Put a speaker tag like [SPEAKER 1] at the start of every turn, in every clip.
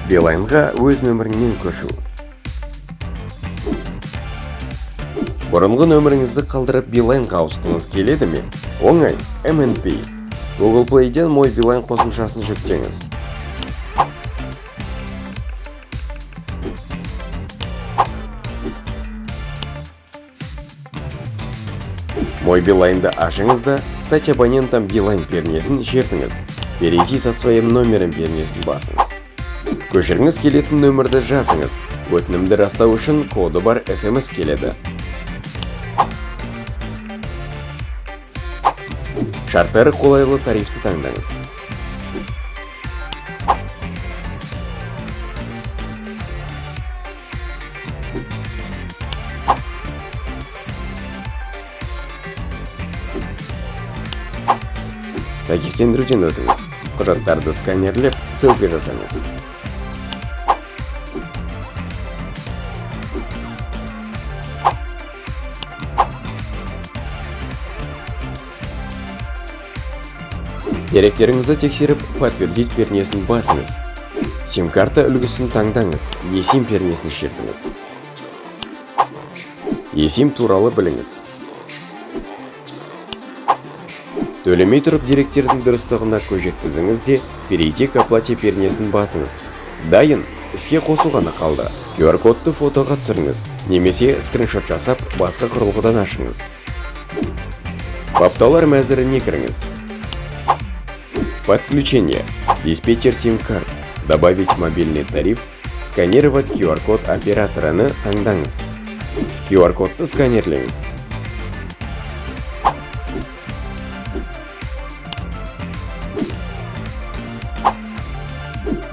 [SPEAKER 1] Билайнға өз нөміріңнен көшу. Бұрынғы нөміріңізді қалдырып Билайнға ауысқыңыз келеді ме? Оңай, MNP. Google Play'ден Мой Билайн қосымшасын жүктеңіз. Мой Билайнды ашыңыз да «Стать абонентом Билайн» пернесін шертіңіз. «Перейти со своим номером» пернесін басыңыз. Көшіріңіз келетін нөмірді жазыңыз. Өтінімді растау үшін коды бар SMS келеді. Шарттары қолайлы тарифті таңдаңыз. Сәйкестендіруден өтіңіз. Құжаттарды сканерлеп, селфи жасаңыз. Деректеріңізді тексеріп, подтвердить пернесін басыңыз. Сим-карта үлгісін таңдаңыз. eSIM пернесін шертіңіз. eSIM туралы біліңіз. Төлемей тұрып деректердің дұрыстығына көз жеткізіңіз де «Перейти к оплате» пернесін басыңыз. Дайын, іске қосу ғана қалды. QR-кодты фотоға түсіріңіз, немесе скриншот жасап, басқа құрылғыдан ашыңыз. Баптаулар мәзіріне кіріңіз. Подключение. Диспетчер сим-карт. Добавить мобильный тариф. Сканировать QR-код операторыны таңдаңыз. QR-кодты сканерлеңіз.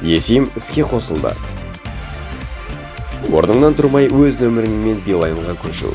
[SPEAKER 1] eSIM іске қосылды. Орныңнан тұрмай өз нөміріңмен Билайнға көшу.